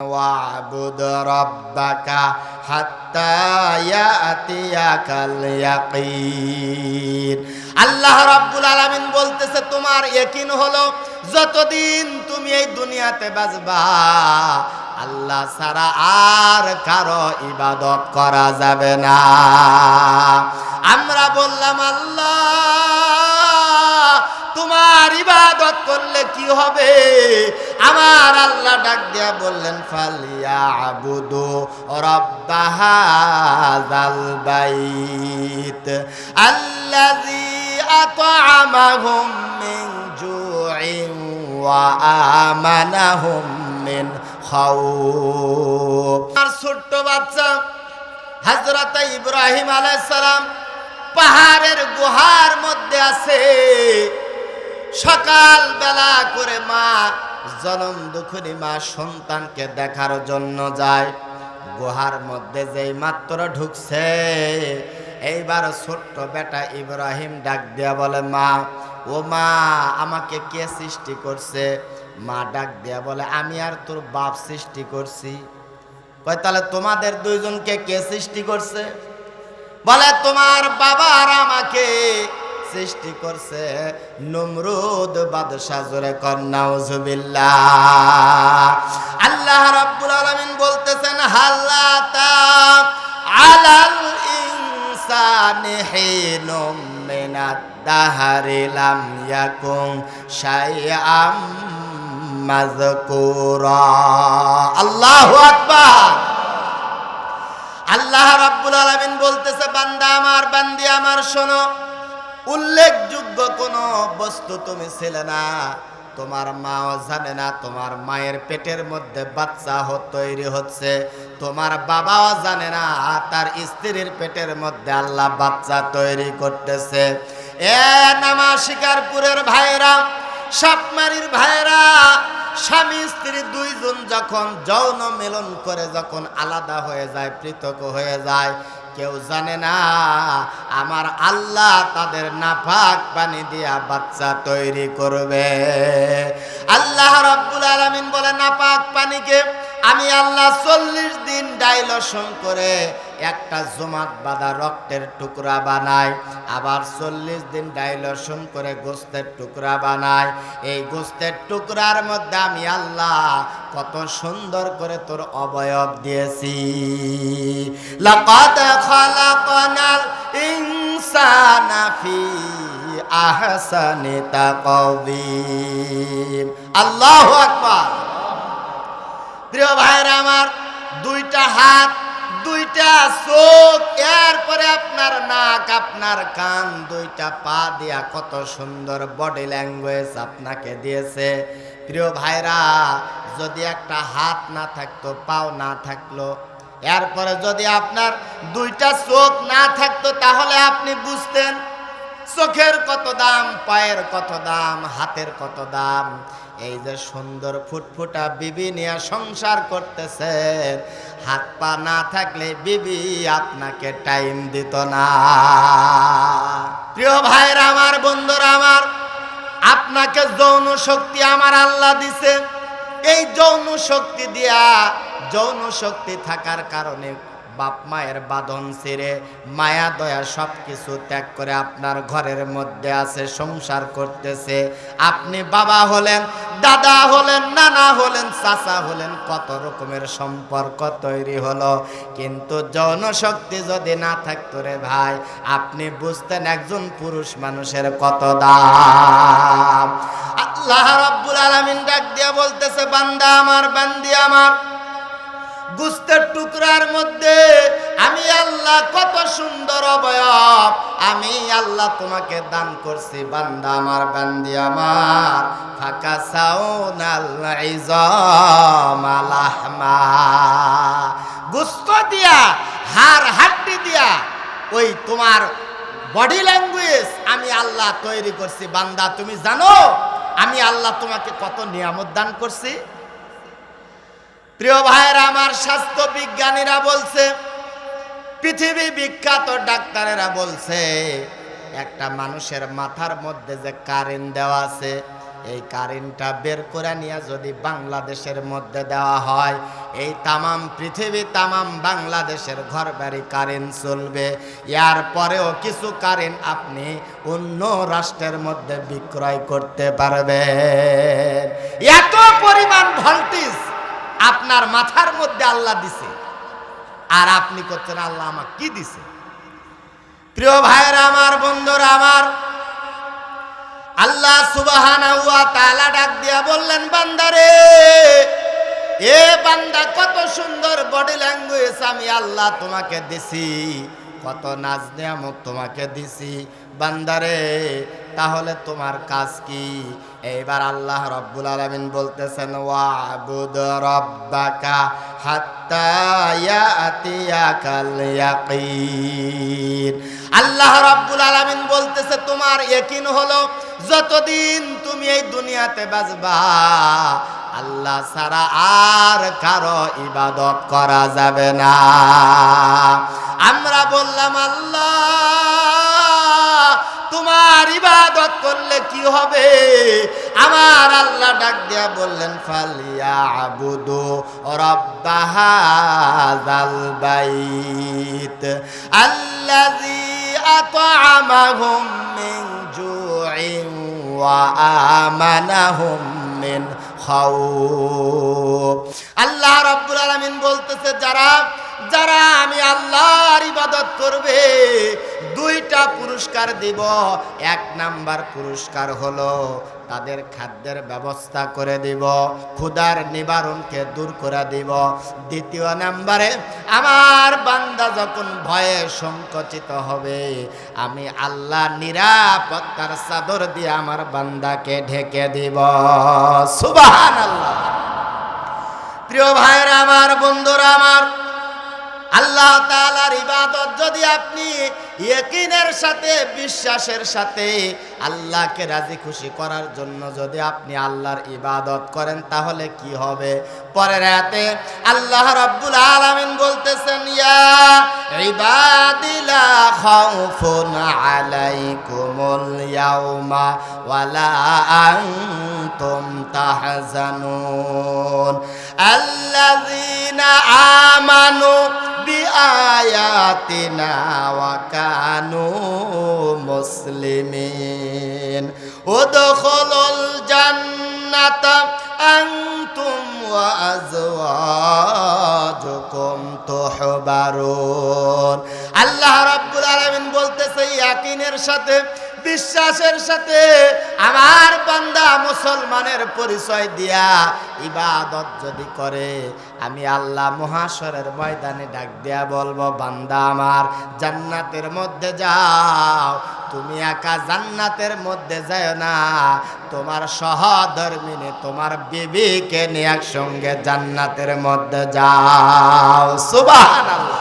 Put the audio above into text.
ওয়াবুদ রাব্বাকা হাত্তা ইয়াতিয়াকাল ইয়াকিন। আল্লাহ রাব্বুল আলামিন বলতেছে তোমার ইয়াকিন হলো যতদিন তুমি এই দুনিয়াতে বাঁচবা আল্লাহ ছাড়া আর কারো ইবাদত করা যাবে না। আমরা বললাম আল্লাহ তোমার ইবাদত করলে কি হবে? আমার আল্লাহ ডাক দিয়া বললেন ফালিয়াবুদু রাব্বা হাযাল বাইত আল্লাযী আত'আমাহুম মিন জু'ইন ওয়া আমানাহুম মিন খাউফ। আর ছোট্ট বাচ্চা হযরত ইব্রাহিম আলাইহিস সালাম পাহাড়ের গুহার মধ্যে আছে। সকাল বেলা করে মা জনম দুঃখিনী মা সন্তানকে দেখার জন্য যায়। গুহার মধ্যে যেই মাত্র ঢুকছে এইবার ছোট্ট বেটা ইব্রাহিম ডাক দিয়া বলে মা, ও মা আমাকে কে সৃষ্টি করছে? মা ডাক দিয়া বলে আমি আর তোর বাপ সৃষ্টি করছি। কয় তাহলে তোমাদের দুইজনকে কে সৃষ্টি করছে? বলে তোমার বাবা আর আমাকে সৃষ্টি করছে নমরুদ বাদশা। জোরে কর নাউজুবিল্লাহ। আল্লাহ রাব্বুল আলামিন বলতেছেন হাল্লাতা আলাল ইনসানি হিনুম মিনাদ দাহরি লাম ইয়াকুন শাইআম মাযকুরা। আল্লাহু আকবার। আল্লাহ রাব্বুল আলামিন বলতেছে বান্দা আমার বান্দি আমার শোনো, উল্লেখযোগ্য কোনো বস্তু তুমি ছিলে না, তোমার মাও জানে না তোমার মায়ের পেটের মধ্যে বাচ্চা তৈরি হচ্ছে, তোমার বাবাও জানে না তার স্ত্রীর পেটের মধ্যে আল্লাহ বাচ্চা তৈরি করতেছে। এ নামা শিকারপুরের ভাইরা, সাপমারির ভাইরা, স্বামী স্ত্রী দুইজন যখন যৌন মিলন করে যখন আলাদা হয়ে যায়, পৃথক হয়ে যায়, কেউ জানে না আমার আল্লাহ তাদের নাপাক পানি দিয়া বাচ্চা তৈরি করবে। আল্লাহ রাব্বুল আলামিন বলে নাপাক পানিকে আমি আল্লাহ 40 দিন ডাইলশন করে একটা জমাট বাঁধা রক্তের টুকরা বানাই, আবার 40 দিন ডাইলশন করে গোস্তের টুকরা বানাই। এই গোস্তের টুকরার মধ্যে আমি আল্লাহ কত সুন্দর করে তোর অবয়ব দিয়েছি। লাকাদ খালাকনাল ইনসানা ফি আহসানি তাকওয়িম। আল্লাহু আকবার। প্রিয় ভাইরা আমার, দুইটা হাত, দুইটা চোখ, এরপরে আপনার নাক, আপনার কান, দুইটা পা দিয়া কত সুন্দর বডি ল্যাঙ্গুয়েজ আপনাকে দিয়েছে। প্রিয় ভাইরা, যদি একটা হাত না থাকতো, পাও না থাকলো, এরপরে যদি আপনার দুইটা চোখ না থাকতো, তাহলে আপনি বুঝতেন চোখের কত দাম, পায়ের কত দাম, হাতের কত দাম। এই যে সুন্দর ফুটফুটা বিবি নিয়ে সংসার করতেছেন, হাত পা না থাকলে বিবি আপনাকে টাইম দিত না। প্রিয় ভাইরা আমার, বন্ধুরা আমার, আপনাকে যৌন শক্তি আমার আল্লাহ দিছে। এই যৌন শক্তি দিয়া, যৌন শক্তি থাকার কারণে বাপ মায়ের বাঁধন ছেড়ে মায়া দয়া সব কিছু ত্যাগ করে আপনার ঘরের মধ্যে আছে, সংসার করতেছে। আপনি বাবা হলেন, দাদা হলেন, নানা হলেন, চাচা হলেন, কত রকমের সম্পর্ক তৈরি হলো। কিন্তু যৌন শক্তি যদি না থাকতো রে ভাই, আপনি বুঝতেন একজন পুরুষ মানুষের কত দাম। আল্লাহ রাব্বুল আলামিন ডাক দিয়া বলতেছে বান্দা আমার, বান্দি আমার, গোস্তের টুকরার মধ্যে আমি আল্লাহ কত সুন্দর অবয়ব আমি আল্লাহ তোমাকে দান করছি। বান্দা আমার, বান্দি আমার, ফাকাসাউনাল ইযামা লাহমা, গোস্ত দিয়া, হাড় হাড্ডি দিয়া ওই তোমার বডি ল্যাঙ্গুয়েজ আমি আল্লাহ তৈরি করছি। বান্দা তুমি জানো আমি আল্লাহ তোমাকে কত নিয়ামত দান করছি? প্রিয় ভাইরা আমার, স্বাস্থ্য বিজ্ঞানীরা বলছে, পৃথিবী বিখ্যাত ডাক্তারেরা বলছে, একটা মানুষের মাথার মধ্যে যে কারেন্ট দেওয়া আছে, এই কারেন্টটা বের করে নিয়ে যদি বাংলাদেশের মধ্যে দেওয়া হয়, এই তামাম পৃথিবী তামাম বাংলাদেশের ঘরবাড়ি কারেন্ট চলবে। এর পরেও কিছু কারেন্ট আপনি অন্য রাষ্ট্রের মধ্যে বিক্রয় করতে পারবেন। এত পরিমাণ ভোল্টেজ আপনার মাথার মধ্যে আল্লাহ দিছে, আর আপনি করছেন আল্লাহ আমাকে কি দিছে। প্রিয় ভাইরা আমার, বন্ধুরা আমার, আল্লাহ সুবহানাহু ওয়া তাআলা ডাক দিয়া বললেন, বান্দারে, এ বান্দা, কত সুন্দর বডি ল্যাঙ্গুয়েজ আমি আল্লাহ তোমাকে দিছি, কত নাজ নিয়ামত তোমাকে দিছি বান্দারে, তাহলে তোমার কাজ কি? এইবার আল্লাহ রাব্বুল আলামিন বলতেছেন, ওয়াবুদ রাব্বাকা হাত্তা ইয়াতিয়াকাল ইয়াকিন। আল্লাহ রাব্বুল আলামিন বলতেছে, তোমার ইয়াকিন হলো যতদিন তুমি এই দুনিয়াতে বাঁচবা আল্লাহ ছাড়া আর কারো ইবাদত করা যাবে না। আমরা বললাম, আল্লাহ তোমার ইবাদত করলে কি হবে? আমার আল্লাহ ডাক দিয়া বললেন, ফালিয়াবুদু রাব্বা হাযাল বাইত আল্লাযী আত'আমাহুম মিন জু'ইন ওয়া আমানাহুম মিন খাউফ। আল্লাহ রাব্বুল আলামিন বলতেছে, যারা আমি আল্লাহর ইবাদত করবে দুইটা পুরস্কার দিব। এক নাম্বার পুরস্কার হলো তাদের খাদ্যের ব্যবস্থা করে দিব, ক্ষুধার নিবারণকে দূর করে দিব। দ্বিতীয় নাম্বারে, আমার বান্দা যখন ভয়ে সংকুচিত হবে আমি আল্লাহ নিরাপত্তার চাদর দিয়ে আমার বান্দাকে ঢেকে দিব। সুবহানাল্লাহ। প্রিয় ভাইরা আমার, বন্ধুরা আমার, আল্লাহ তাআলার ইবাদত যদি আপনি ইয়াকিনের সাথে, বিশ্বাসের সাথে আল্লাহকে রাজি খুশি করার জন্য যদি আপনি আল্লাহর ইবাদত করেন তাহলে কি হবে? পরের আয়াতে আল্লাহ রাব্বুল আলামিন বলতেছেন, ইয়া ইবাদি লা খাউফুন আলাইকুমুল ইয়াউমা ওয়ালা আনতুম তাহজানুন আল্লাযীনা আমানু বিআয়াতিনা ওয়া কানু মুসলিমিন উদখুলুল জান্নাতা আনতুম ওয়া আজওয়াজুকুম তুহবারুন। আল্লাহ রাব্বুল আলামিন বলতেছে, ইয়াকিনের সাথে, বিশ্বাসের সাথে আমার বান্দা মুসলমানের পরিচয় দিয়া ইবাদত যদি করে আমি আল্লাহ মহাশরের ময়দানে ডাক দিয়া বলবো, বান্দা আমার জান্নাতের মধ্যে যাও। তুমি একা জান্নাতের মধ্যে যাও না, তোমার সহধর্মিনী তোমার বিবিকে নিয়ে একসঙ্গে জান্নাতের মধ্যে যাও। সুবহানাল্লাহ।